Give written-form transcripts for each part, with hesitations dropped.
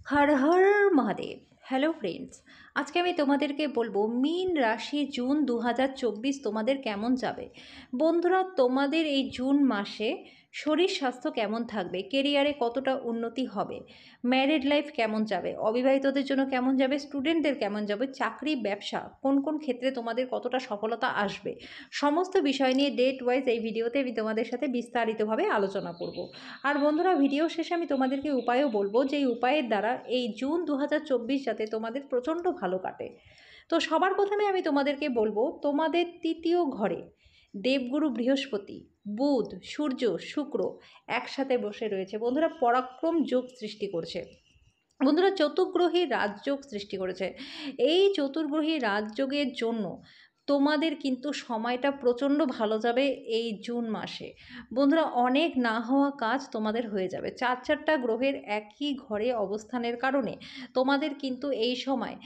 Har Har Mahadev. Hello friends, আজকে আমি তোমাদেরকে বলবো মীন রাশি জুন 2024 তোমাদের কেমন যাবে। বন্ধুরা, তোমাদের এই জুন মাসে শরীর স্বাস্থ্য কেমন থাকবে, কেরিয়ারে কতটা উন্নতি হবে, ম্যারিড লাইফ কেমন যাবে, অবিবাহিতদের জন্য কেমন যাবে, স্টুডেন্টদের কেমন যাবে, চাকরি ব্যবসা কোন কোন ক্ষেত্রে তোমাদের কতটা সফলতা আসবে, সমস্ত বিষয় নিয়ে ডেট ওয়াইজ এই ভিডিওতে আমি তোমাদের সাথে বিস্তারিতভাবে আলোচনা করব। আর বন্ধুরা, ভিডিও শেষে আমি তোমাদেরকে উপায়ও বলবো যে এই উপায়ের দ্বারা এই জুন 2024 যাতে তোমাদের প্রচণ্ড ভালো কাটে। তো সবার প্রথমে আমি তোমাদেরকে বলবো, তোমাদের তৃতীয় ঘরে দেবগুরু বৃহস্পতি, বুধ, সূর্য, শুক্র একসাথে বসে রয়েছে। বন্ধুরা, পরাক্রম যোগ সৃষ্টি করছে। বন্ধুরা, চতুর্গ্রহী রাজযোগ সৃষ্টি করেছে। এই চতুর্গ্রহী রাজযোগের জন্য তোমাদের কিন্তু সময়টা প্রচণ্ড ভালো যাবে এই জুন মাসে। বন্ধুরা, অনেক না হওয়া কাজ তোমাদের হয়ে যাবে। চারটা গ্রহের একই ঘরে অবস্থানের কারণে তোমাদের কিন্তু এই সময়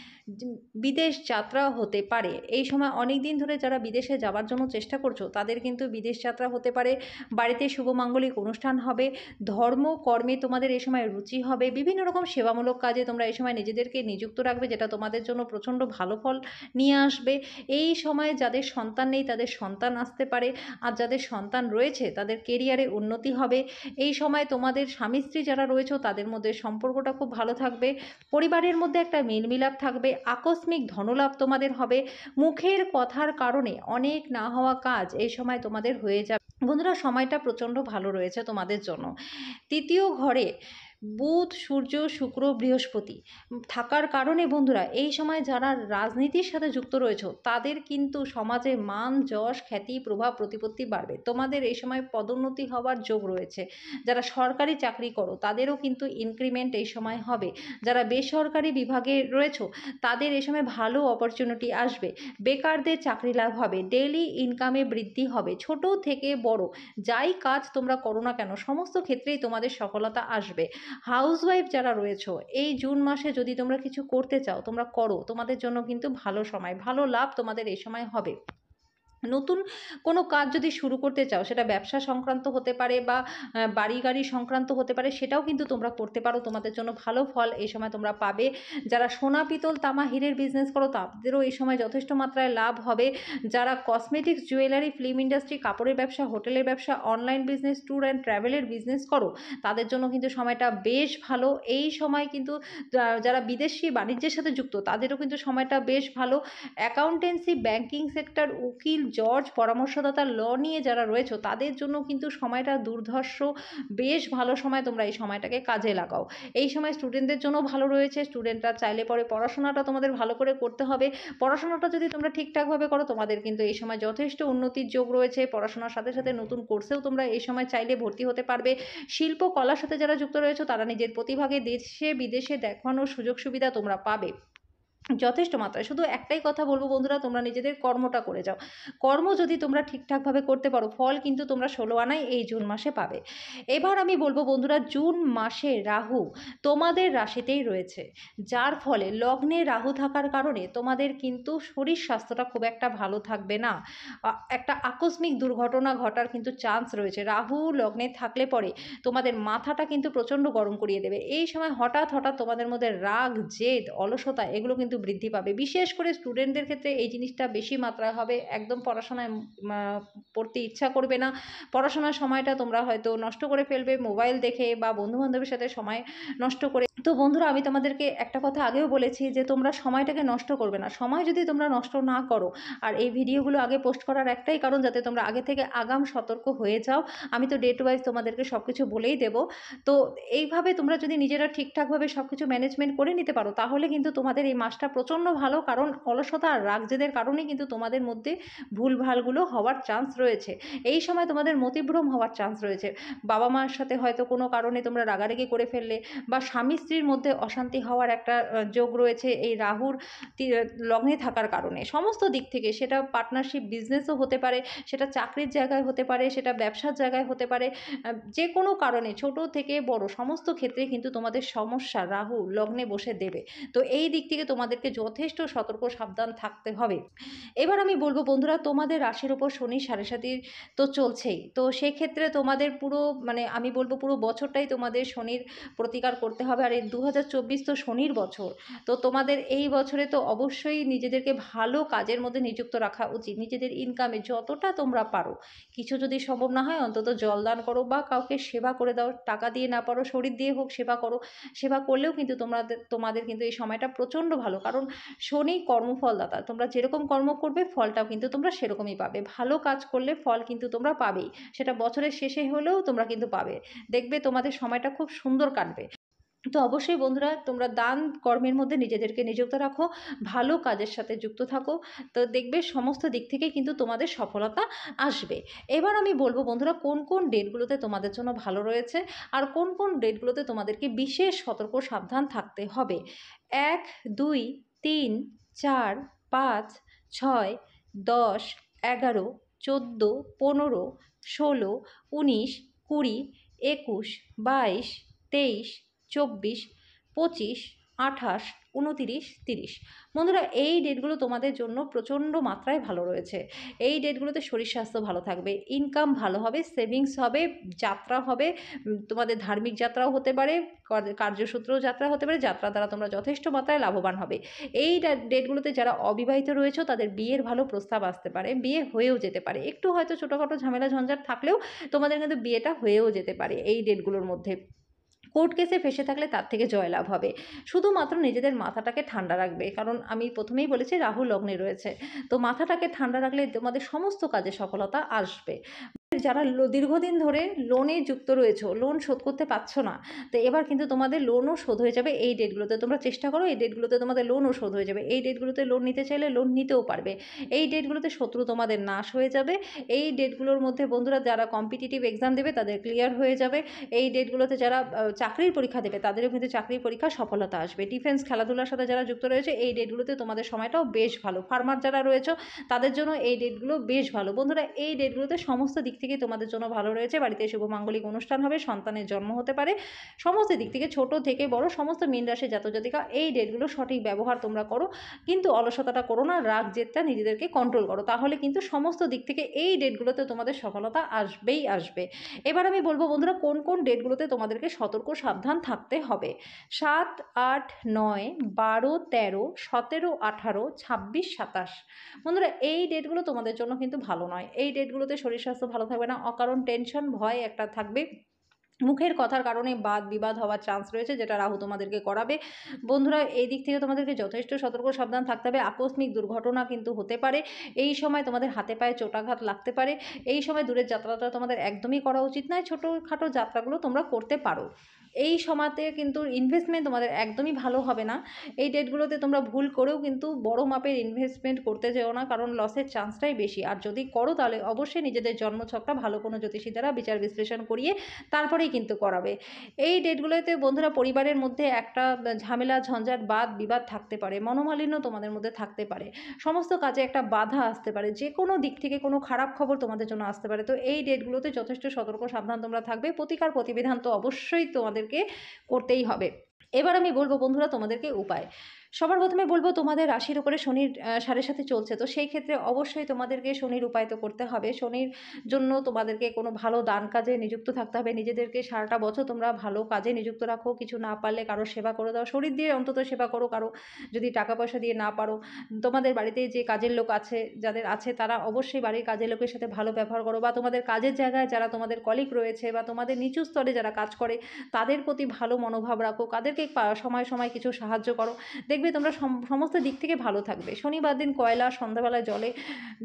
বিদেশ যাত্রা হতে পারে। এই সময় অনেক দিন ধরে যারা বিদেশে যাওয়ার জন্য চেষ্টা করছো তাদের কিন্তু বিদেশ যাত্রা হতে পারে। বাড়িতে শুভমাঙ্গলিক অনুষ্ঠান হবে। ধর্ম কর্মে তোমাদের এই সময় রুচি হবে। বিভিন্ন রকম সেবামূলক কাজে তোমরা এই সময় নিজেদেরকে নিযুক্ত রাখবে, যেটা তোমাদের জন্য প্রচণ্ড ভালো ফল নিয়ে আসবে। এই সময়ে যাদের সন্তান নেই তাদের সন্তান আসতে পারে, আর যাদের সন্তান রয়েছে তাদের কেরিয়ারে উন্নতি হবে। এই সময় তোমাদের স্বামী স্ত্রী যারা রয়েছে তাদের মধ্যে সম্পর্কটা খুব ভালো থাকবে। পরিবারের মধ্যে একটা মিলমিলাপ থাকবে। আকস্মিক ধনলাভ তোমাদের হবে। মুখের কথার কারণে অনেক না হওয়া কাজ এই সময় তোমাদের হয়ে যাবে। বন্ধুরা, সময়টা প্রচণ্ড ভালো রয়েছে তোমাদের জন্য। তৃতীয় ঘরে বুধ, সূর্য, শুক্র, বৃহস্পতি থাকার কারণে বন্ধুরা এই সময় যারা রাজনীতির সাথে যুক্ত রয়েছে তাদের কিন্তু সমাজে মান, যশ, খ্যাতি, প্রভাব, প্রতিপত্তি বাড়বে। তোমাদের এই সময় পদোন্নতি হওয়ার যোগ রয়েছে। যারা সরকারি চাকরি করো তাদেরও কিন্তু ইনক্রিমেন্ট এই সময় হবে। যারা বেসরকারি বিভাগে রয়েছে তাদের এই সময় ভালো অপরচুনিটি আসবে। বেকারদের চাকরি লাভ হবে। ডেইলি ইনকামে বৃদ্ধি হবে। ছোট থেকে বড় যাই কাজ তোমরা করো না কেন সমস্ত ক্ষেত্রেই তোমাদের সফলতা আসবে। হাউসওয়াইফ যারা রয়েছে এই জুন মাসে যদি তোমরা কিছু করতে চাও তোমরা করো, তোমাদের জন্য কিন্তু ভালো সময়, ভালো লাভ তোমাদের এই সময় হবে। নতুন কোনো কাজ যদি শুরু করতে চাও সেটা ব্যবসা সংক্রান্ত হতে পারে বা বাড়ি গাড়ি সংক্রান্ত হতে পারে, সেটাও কিন্তু তোমরা করতে পারো। তোমাদের জন্য ভালো ফল এই সময় তোমরা পাবে। যারা সোনা, পিতল, তামা, হীরের বিজনেস করো তাদেরও এই সময় যথেষ্ট মাত্রায় লাভ হবে। যারা কসমেটিক্স, জুয়েলারি, ফিল্ম ইন্ডাস্ট্রি, কাপড়ের ব্যবসা, হোটেলের ব্যবসা, অনলাইন বিজনেস, ট্যুর অ্যান্ড ট্রাভেলের বিজনেস করো তাদের জন্য কিন্তু সময়টা বেশ ভালো। এই সময় কিন্তু যারা বিদেশি বাণিজ্যের সাথে যুক্ত তাদেরও কিন্তু সময়টা বেশ ভালো। অ্যাকাউন্টেন্সি, ব্যাংকিং সেক্টর, উকিল, জজ, পরামর্শদাতা, ল নিয়ে যারা রয়েছে তাদের জন্য কিন্তু সময়টা দুর্ধর্ষ, বেশ ভালো সময়। তোমরা এই সময়টাকে কাজে লাগাও। এই সময় স্টুডেন্টদের জন্য ভালো রয়েছে। স্টুডেন্টরা চাইলে পরে পড়াশোনাটা তোমাদের ভালো করে করতে হবে। পড়াশোনাটা যদি তোমরা ঠিকঠাকভাবে করো তোমাদের কিন্তু এই সময় যথেষ্ট উন্নতির যোগ রয়েছে। পড়াশোনার সাথে সাথে নতুন কোর্সেও তোমরা এই সময় চাইলে ভর্তি হতে পারবে। শিল্প কলার সাথে যারা যুক্ত রয়েছে তারা নিজের প্রতিভাকে দেশে বিদেশে দেখানোর সুযোগ সুবিধা তোমরা পাবে যথেষ্ট মাত্রায়। শুধু একটাই কথা বলবো বন্ধুরা, তোমরা নিজেদের কর্মটা করে যাও। কর্ম যদি তোমরা ঠিকঠাকভাবে করতে পারো ফল কিন্তু তোমরা 16 আনায় এই জুন মাসে পাবে। এবার আমি বলবো বন্ধুরা, জুন মাসে রাহু তোমাদের রাশিতেই রয়েছে, যার ফলে লগ্নে রাহু থাকার কারণে তোমাদের কিন্তু শরীর স্বাস্থ্যটা খুব একটা ভালো থাকবে না। একটা আকস্মিক দুর্ঘটনা ঘটার কিন্তু চান্স রয়েছে। রাহু লগ্নে থাকলে পরে তোমাদের মাথাটা কিন্তু প্রচণ্ড গরম করিয়ে দেবে। এই সময় হঠাৎ হঠাৎ তোমাদের মধ্যে রাগ, জেদ, অলসতা এগুলো কিন্তু বৃদ্ধি পাবে। বিশেষ করে স্টুডেন্টদের ক্ষেত্রে এই জিনিসটা বেশি মাত্রায় হবে। একদম পড়াশোনায় পড়তে ইচ্ছা করবে না। পড়াশোনার সময়টা তোমরা হয়তো নষ্ট করে ফেলবে মোবাইল দেখে বা বন্ধুবান্ধবের সাথে সময় নষ্ট করে। তো বন্ধুরা, আমি তোমাদেরকে একটা কথা আগেও বলেছি যে তোমরা সময়টাকে নষ্ট করবে না। সময় যদি তোমরা নষ্ট না করো, আর এই ভিডিওগুলো আগে পোস্ট করার একটাই কারণ যাতে তোমরা আগে থেকে আগাম সতর্ক হয়ে যাও। আমি তো ডেট ওয়াইজ তোমাদেরকে সব কিছু বলেই দেবো। তো এইভাবে তোমরা যদি নিজেরা ঠিকঠাকভাবে সব কিছু ম্যানেজমেন্ট করে নিতে পারো তাহলে কিন্তু তোমাদের এই মাসটা প্রচণ্ড ভালো। কারণ অলসতা আর রাগজেদের কারণেই কিন্তু তোমাদের মধ্যে ভুলভালগুলো হওয়ার চান্স রয়েছে। এই সময় তোমাদের মতিভ্রম হওয়ার চান্স রয়েছে। বাবা মার সাথে হয়তো কোনো কারণে তোমরা রাগারাগি করে ফেললে, বা স্বামী স্ত্রীর মধ্যে অশান্তি হওয়ার একটা যোগ রয়েছে এই রাহুর লগ্নে থাকার কারণে। সমস্ত দিক থেকে সেটা পার্টনারশিপ বিজনেসও হতে পারে, সেটা চাকরির জায়গায় হতে পারে, সেটা ব্যবসার জায়গায় হতে পারে। যে কোনো কারণে ছোট থেকে বড় সমস্ত ক্ষেত্রে কিন্তু তোমাদের সমস্যা রাহু লগ্নে বসে দেবে। তো এই দিক থেকে তোমাদের তোমাদেরকে যথেষ্ট সতর্ক সাবধান থাকতে হবে। এবার আমি বলবো বন্ধুরা, তোমাদের রাশির ওপর শনি সাড়ে সাতি তো চলছেই, তো সেক্ষেত্রে তোমাদের পুরো আমি বলবো পুরো বছরটাই তোমাদের শনির প্রতিকার করতে হবে। আর এই 2024 তো শনির বছর, তো তোমাদের এই বছরে তো অবশ্যই নিজেদেরকে ভালো কাজের মধ্যে নিযুক্ত রাখা উচিত। নিজেদের ইনকামে যতটা তোমরা পারো, কিছু যদি সম্ভব না হয় অন্তত জলদান করো বা কাউকে সেবা করে দাও, টাকা দিয়ে না পারো শরীর দিয়ে হোক সেবা করো। সেবা করলেও কিন্তু তোমাদের কিন্তু এই সময়টা প্রচণ্ড ভালো, কারণ শনি কর্মফলদাতা। তোমরা যেরকম কর্ম করবে ফলটাও কিন্তু তোমরা সেরকমই পাবে। ভালো কাজ করলে ফল কিন্তু তোমরা পাবেই, সেটা বছরের শেষে হলেও তোমরা কিন্তু পাবে। দেখবে তোমাদের সময়টা খুব সুন্দর কাটবে। তো অবশ্যই বন্ধুরা, তোমরা দান কর্মের মধ্যে নিজেদেরকে নিযুক্ত রাখো, ভালো কাজের সাথে যুক্ত থাকো, তো দেখবে সমস্ত দিক থেকে কিন্তু তোমাদের সফলতা আসবে। এবার আমি বলবো বন্ধুরা, কোন কোন ডেটগুলোতে তোমাদের জন্য ভালো রয়েছে আর কোন কোন ডেটগুলোতে তোমাদেরকে বিশেষ সতর্ক সাবধান থাকতে হবে। 1, 2, 3, 4, 5, 6, 10, 11, 14, 15, 16, 19, 20, 21, 22, 23, 24, 25, 28, 29, 30। বন্ধুরা, এই ডেটগুলো তোমাদের জন্য প্রচণ্ড মাত্রায় ভালো রয়েছে। এই ডেটগুলোতে শরীর স্বাস্থ্য ভালো থাকবে, ইনকাম ভালো হবে, সেভিংস হবে, যাত্রা হবে, তোমাদের ধার্মিক যাত্রাও হতে পারে, কার্যসূত্রেও যাত্রা হতে পারে, যাত্রা দ্বারা তোমরা যথেষ্ট মাত্রায় লাভবান হবে। এই ডেটগুলোতে যারা অবিবাহিত রয়েছে তাদের বিয়ের ভালো প্রস্তাব আসতে পারে, বিয়ে হয়েও যেতে পারে। একটু হয়তো ছোটোখাটো ঝামেলা ঝঞ্ঝাট থাকলেও তোমাদের কিন্তু বিয়েটা হয়েও যেতে পারে এই ডেটগুলোর মধ্যে। কোর্ট কেসে ফেঁসে থাকলে তার থেকে জয়লাভ হবে। শুধুমাত্র নিজেদের মাথাটাকে ঠান্ডা রাখবে, কারণ আমি প্রথমেই বলেছি রাহু লগ্নে রয়েছে, তো মাথাটাকে ঠান্ডা রাখলে তোমাদের সমস্ত কাজে সফলতা আসবে। যারা দীর্ঘদিন ধরে লোনে যুক্ত রয়েছো, লোন শোধ করতে পারছো না, তো এবার কিন্তু তোমাদের লোনও শোধ হয়ে যাবে এই ডেটগুলোতে। তোমরা চেষ্টা করো, এই ডেটগুলোতে তোমাদের লোনও শোধ হয়ে যাবে। এই ডেটগুলোতে লোন নিতে চাইলে লোন নিতেও পারবে। এই ডেটগুলোতে শত্রু তোমাদের নাশ হয়ে যাবে। এই ডেটগুলোর মধ্যে বন্ধুরা, যারা কম্পিটিটিভ এক্সাম দেবে তাদের ক্লিয়ার হয়ে যাবে। এই ডেটগুলোতে যারা চাকরির পরীক্ষা দেবে তাদেরও কিন্তু চাকরির পরীক্ষায় সফলতা আসবে। ডিফেন্স, খেলাধুলার সাথে যারা যুক্ত রয়েছে এই ডেটগুলোতে তোমাদের সময়টাও বেশ ভালো। ফার্মার যারা রয়েছে তাদের জন্য এই ডেটগুলো বেশ ভালো। বন্ধুরা, এই ডেটগুলোতে সমস্ত দিক থেকে তোমাদের জন্য ভালো রয়েছে। বাড়িতে শুভ মাঙ্গলিক অনুষ্ঠান হবে, সন্তানের জন্ম হতে পারে, সমস্ত দিক থেকে ছোট থেকে বড় সমস্ত মীন রাশি জাতজাতিকা এই ডেটগুলো সঠিক ব্যবহার তোমরা করো, কিন্তু অলসতাটা করো না, রাগ জেদটা নিজেদেরকে কন্ট্রোল করো, তাহলে কিন্তু সমস্ত দিক থেকে এই ডেটগুলোতে তোমাদের সফলতা আসবেই আসবে। এবার আমি বলবো বন্ধুরা, কোন কোন ডেটগুলোতে তোমাদেরকে সতর্ক সাবধান থাকতে হবে। 7, 8, 9, 12, 13, 17, 18, 26, 27। বন্ধুরা, এই ডেটগুলো তোমাদের জন্য কিন্তু ভালো নয়। এই ডেটগুলোতে শরীর স্বাস্থ্য ভালো থাকবে না, অকারণ টেনশন ভয় একটা থাকবে, মুখের কথার কারণে বাদ বিবাদ হওয়ার চান্স রয়েছে, যেটা রাহু তোমাদেরকে করাবে। বন্ধুরা, এই দিক থেকে তোমাদেরকে যথেষ্ট সতর্ক সাবধান থাকতে হবে। আকস্মিক দুর্ঘটনা কিন্তু হতে পারে, এই সময় তোমাদের হাতে পায়ে চোটাঘাত লাগতে পারে। এই সময় দূরের যাত্রাটা তোমাদের একদমই করা উচিত নয়। ছোটোখাটো যাত্রাগুলো তোমরা করতে পারো। এই সময়তে কিন্তু ইনভেস্টমেন্ট তোমাদের একদমই ভালো হবে না। এই ডেটগুলোতে তোমরা ভুল করেও কিন্তু বড় মাপের ইনভেস্টমেন্ট করতে যেও না, কারণ লসের চান্সটাই বেশি। আর যদি করো তাহলে অবশ্যই নিজেদের জন্মছকটা ভালো কোনো জ্যোতিষী দ্বারা বিচার বিশ্লেষণ করিয়ে তারপরেই কিন্তু করাবে। এই ডেটগুলোতে বন্ধুরা, পরিবারের মধ্যে একটা ঝামেলা ঝঞ্ঝাট বাদ বিবাদ থাকতে পারে, মনোমালিন্য তোমাদের মধ্যে থাকতে পারে, সমস্ত কাজে একটা বাধা আসতে পারে, যে কোনো দিক থেকে কোনো খারাপ খবর তোমাদের জন্য আসতে পারে। তো এই ডেটগুলোতে যথেষ্ট সতর্ক সাবধান তোমরা থাকবে। প্রতিকার প্রতিবিধান তো অবশ্যই তোমাদেরকে করতেই হবে। এবার আমি বলবো বন্ধুরা তোমাদেরকে উপায়। সবার প্রথমে বলবো, তোমাদের রাশির উপরে শনির সাড়ে সাথে চলছে, তো সেই ক্ষেত্রে অবশ্যই তোমাদেরকে শনির উপায় তো করতে হবে। শনির জন্য তোমাদেরকে কোনো ভালো দান কাজে নিযুক্ত থাকতে হবে। নিজেদেরকে সারাটা বছর তোমরা ভালো কাজে নিযুক্ত রাখো। কিছু না পারলে কারো সেবা করে দাও, শরীর দিয়ে অন্তত সেবা করো। কারো যদি টাকা পয়সা দিয়ে না পারো, তোমাদের বাড়িতে যে কাজের লোক আছে, যাদের আছে তারা অবশ্যই বাড়ির কাজের লোকের সাথে ভালো ব্যবহার করো, বা তোমাদের কাজের জায়গায় যারা তোমাদের কলিগ রয়েছে বা তোমাদের নিচু স্তরে যারা কাজ করে তাদের প্রতি ভালো মনোভাব রাখো, তাদেরকে সময় সময় কিছু সাহায্য করো। দেখবে তোমরা সমস্ত দিক থেকে ভালো থাকবে। শনিবার দিন কয়লা সন্ধ্যাবেলায় জলে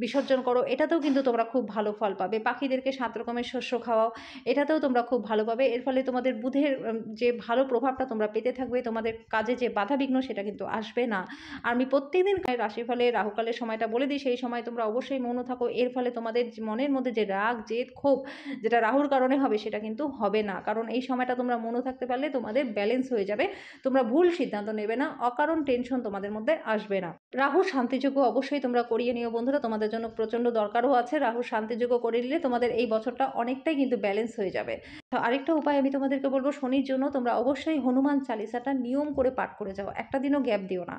বিসর্জন করো, এটাতেও কিন্তু তোমরা খুব ভালো ফল পাবে। পাখিদেরকে 7 রকমের শস্য খাওয়াও, এটাতেও তোমরা খুব ভালো পাবে। এর ফলে তোমাদের বুধের যে ভালো প্রভাবটা তোমরা পেতে থাকবে, তোমাদের কাজে যে বাধাবিঘ্ন সেটা কিন্তু আসবে না। আর আমি প্রত্যেকদিন রাশিফলে রাহুকালের সময়টা বলে দিই, সেই সময় তোমরা অবশ্যই মৌন থাকো। এর ফলে তোমাদের মনের মধ্যে যে রাগ জেদ ক্ষোভ যেটা রাহুর কারণে হবে সেটা কিন্তু হবে না, কারণ এই সময়টা তোমরা মৌন থাকতে পারলে তোমাদের ব্যালেন্স হয়ে যাবে। তোমরা ভুল সিদ্ধান্ত নেবে না, অকারণ টেনশন তোমাদের মধ্যে আসবে না। রাহুর শান্তিযোগ্য অবশ্যই তোমরা করিয়ে নিও বন্ধুরা, তোমাদের জন্য প্রচণ্ড দরকারও আছে। রাহুর শান্তিযোগ্য করে নিলে তোমাদের এই বছরটা অনেকটাই কিন্তু ব্যালেন্স হয়ে যাবে। তো আরেকটা উপায় আমি তোমাদেরকে বলবো, শনির জন্য তোমরা অবশ্যই হনুমান চালিসাটা নিয়ম করে পাঠ করে যাও, একটা দিনও গ্যাপ দিও না।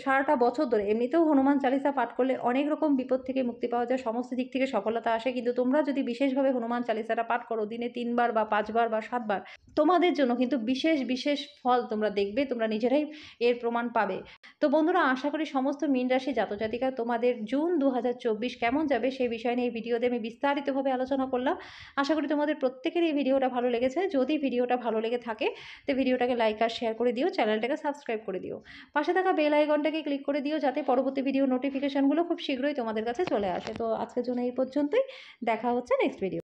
সারাটা বছর ধরে এমনিতেও হনুমান চালিসা পাঠ করলে অনেক রকম বিপদ থেকে মুক্তি পাওয়া যায়, সমস্ত দিক থেকে সফলতা আসে। কিন্তু তোমরা যদি বিশেষভাবে হনুমান চালিসাটা পাঠ করো দিনে 3 বার বা 5 বার বা 7 বার, তোমাদের জন্য কিন্তু বিশেষ বিশেষ ফল তোমরা দেখবে, তোমরা নিজেরাই এর প্রমাণ পাবে। তো বন্ধুরা, আশা করি সমস্ত মীন রাশি জাতজাতিকা তোমাদের জুন 2024 কেমন যাবে সেই বিষয় নিয়ে এই ভিডিওতে আমি বিস্তারিতভাবে আলোচনা করলাম। আশা করি তোমাদের প্রত্যেকের এই ভিডিওটা ভালো লেগেছে। যদি ভিডিওটা ভালো লেগে থাকে তো ভিডিওটাকে লাইক আর শেয়ার করে দিও, চ্যানেলটাকে সাবস্ক্রাইব করে দিও, পাশে থাকা বেল আইকনটাকে ক্লিক করে দিও যাতে পরবর্তী ভিডিও নোটিফিকেশানগুলো খুব শীঘ্রই তোমাদের কাছে চলে আসে। তো আজকের জন্য এই পর্যন্তই, দেখা হচ্ছে নেক্সট ভিডিও।